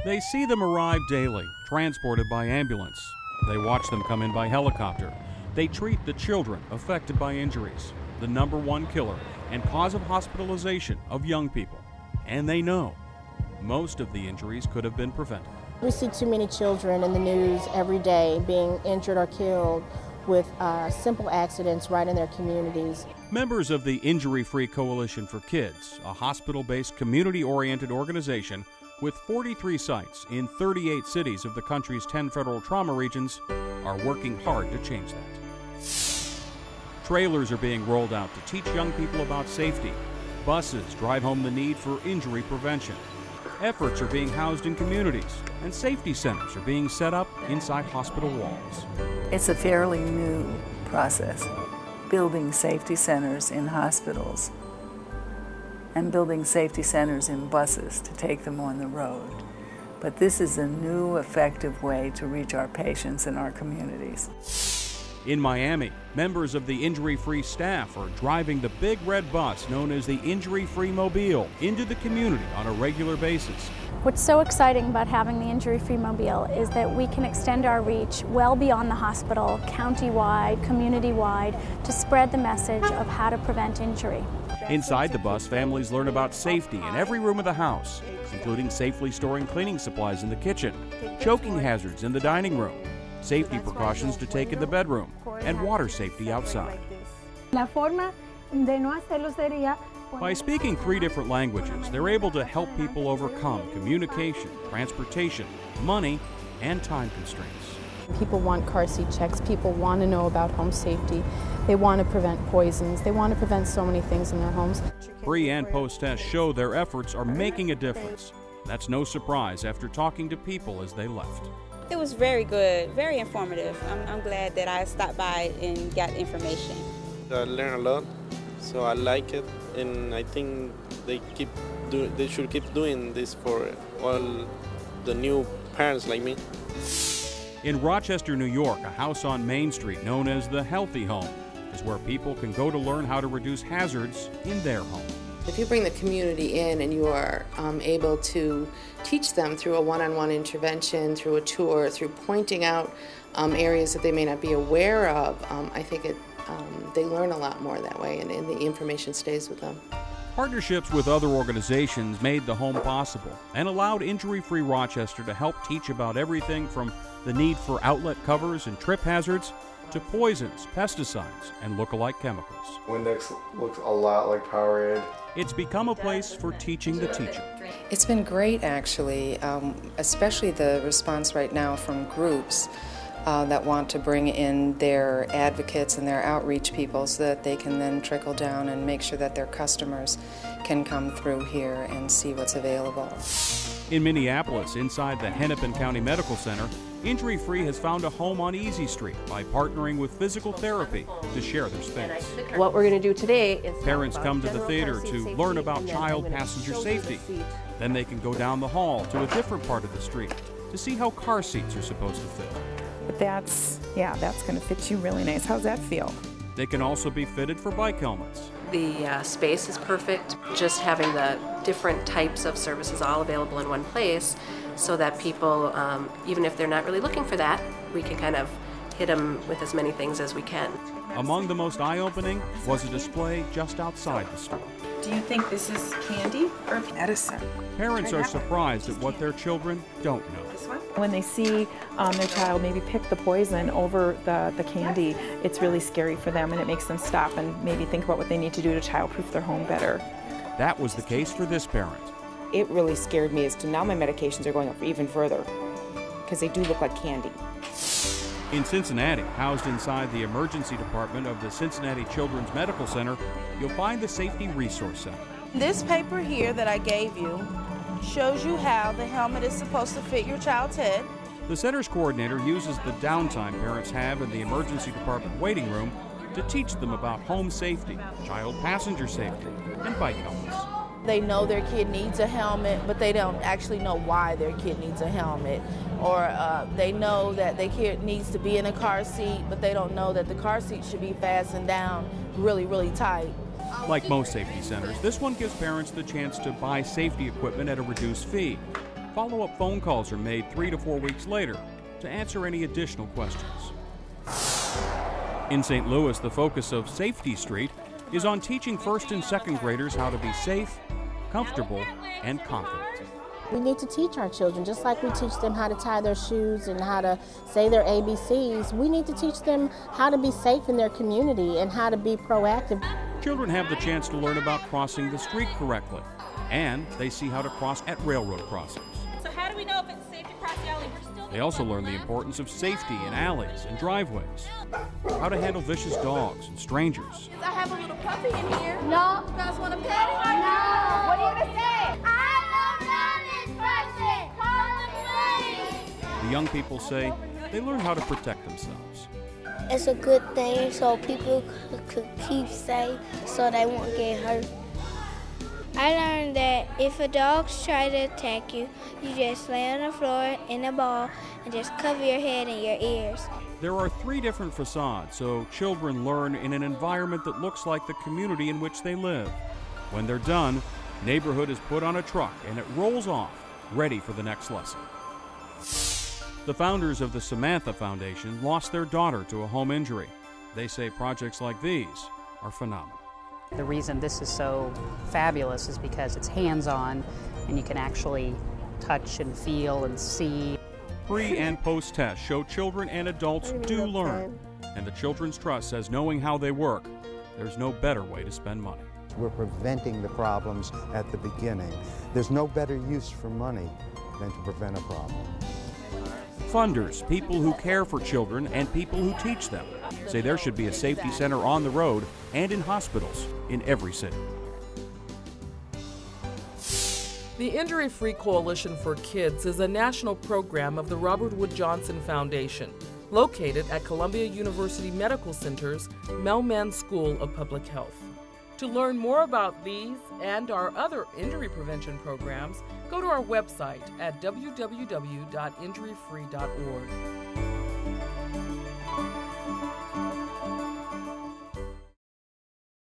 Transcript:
They see them arrive daily, transported by ambulance. They watch them come in by helicopter. They treat the children affected by injuries, the #1 killer and cause of hospitalization of young people. And they know most of the injuries could have been prevented. We see too many children in the news every day being injured or killed with simple accidents right in their communities. Members of the Injury-Free Coalition for Kids, a hospital-based community-oriented organization with 43 sites in 38 cities of the country's 10 federal trauma regions, are working hard to change that. Trailers are being rolled out to teach young people about safety. Buses drive home the need for injury prevention. Efforts are being housed in communities, and safety centers are being set up inside hospital walls. It's a fairly new process, building safety centers in hospitals and building safety centers in buses to take them on the road. But this is a new, effective way to reach our patients in our communities. In Miami, members of the Injury-Free staff are driving the big red bus known as the Injury-Free Mobile into the community on a regular basis. What's so exciting about having the Injury-Free Mobile is that we can extend our reach well beyond the hospital, county-wide, community-wide, to spread the message of how to prevent injury. Inside the bus, families learn about safety in every room of the house, including safely storing cleaning supplies in the kitchen, choking hazards in the dining room, safety precautions to take in the bedroom, and water safety outside. By speaking 3 different languages, they're able to help people overcome communication, transportation, money, and time constraints. People want car seat checks. People want to know about home safety. They want to prevent poisons. They want to prevent so many things in their homes. Pre- and post-test show their efforts are making a difference. That's no surprise after talking to people as they left. It was very good, very informative. I'm glad that I stopped by and got information. I learned a lot, so I like it, and I think they should keep doing this for all the new parents like me. In Rochester, New York, a house on Main Street known as the Healthy Home is where people can go to learn how to reduce hazards in their home. If you bring the community in and you are able to teach them through a one-on-one intervention, through a tour, through pointing out areas that they may not be aware of, I think they learn a lot more that way, and the information stays with them. Partnerships with other organizations made the home possible and allowed Injury-Free Rochester to help teach about everything from the need for outlet covers and trip hazards to poisons, pesticides, and look-alike chemicals. Windex looks a lot like Powerade. It's become a place for teaching the teacher. It's been great, actually, especially the response right now from groups that want to bring in their advocates and their outreach people so that they can then trickle down and make sure that their customers can come through here and see what's available. In Minneapolis, inside the Hennepin County Medical Center, Injury-Free has found a home on Easy Street by partnering with physical therapy to share their space. What we're going to do today is parents come to the theater to learn about child passenger safety. Then they can go down the hall to a different part of the street to see how car seats are supposed to fit. But that's going to fit you really nice. How's that feel? They can also be fitted for bike helmets. The space is perfect, just having the different types of services all available in one place so that people, even if they're not really looking for that, we can kind of hit them with as many things as we can. Among the most eye-opening was a display just outside the store. Do you think this is candy or medicine? Parents are surprised at what their children don't know. When they see their child maybe pick the poison over the candy, it's really scary for them, and it makes them stop and maybe think about what they need to do to childproof their home better. That was the case for this parent. It really scared me as to now my medications are going up even further because they do look like candy. In Cincinnati, housed inside the emergency department of the Cincinnati Children's Medical Center, you'll find the Safety Resource Center. This paper here that I gave you shows you how the helmet is supposed to fit your child's head. The center's coordinator uses the downtime parents have in the emergency department waiting room to teach them about home safety, child passenger safety, and bike helmets. They know their kid needs a helmet, but they don't actually know why their kid needs a helmet. Or they know that their kid needs to be in a car seat, but they don't know that the car seat should be fastened down really, really tight. Like most safety centers, this one gives parents the chance to buy safety equipment at a reduced fee. follow-up phone calls are made 3 to 4 weeks later to answer any additional questions. In St. Louis, the focus of Safety Street is on teaching first and second graders how to be safe, comfortable, and confident. We need to teach our children, just like we teach them how to tie their shoes and how to say their ABCs, we need to teach them how to be safe in their community and how to be proactive. Children have the chance to learn about crossing the street correctly, and they see how to cross at railroad crossings. So how do we know if it's safe to cross the alley? They also learn the importance of safety in alleys and driveways, how to handle vicious dogs and strangers. I have a little puppy in here. No. You guys want to pet it? No. What are you going to say? I don't know this person. Call the police. The young people say they learn how to protect themselves. It's a good thing so people could keep safe so they won't get hurt. I learned that if a dog tries to attack you, you just lay on the floor in a ball and just cover your head and your ears. There are 3 different facades, so children learn in an environment that looks like the community in which they live. When they're done, neighborhood is put on a truck and it rolls off, ready for the next lesson. The founders of the Samantha Foundation lost their daughter to a home injury. They say projects like these are phenomenal. The reason this is so fabulous is because it's hands-on and you can actually touch and feel and see. Pre- and post-tests show children and adults do learn, and the Children's Trust says knowing how they work, there's no better way to spend money. We're preventing the problems at the beginning. There's no better use for money than to prevent a problem. Funders, people who care for children and people who teach them, say there should be a safety center on the road and in hospitals in every city. The Injury-Free Coalition for Kids is a national program of the Robert Wood Johnson Foundation, located at Columbia University Medical Center's Mehlman School of Public Health. To learn more about these and our other injury prevention programs, go to our website at www.injuryfree.org.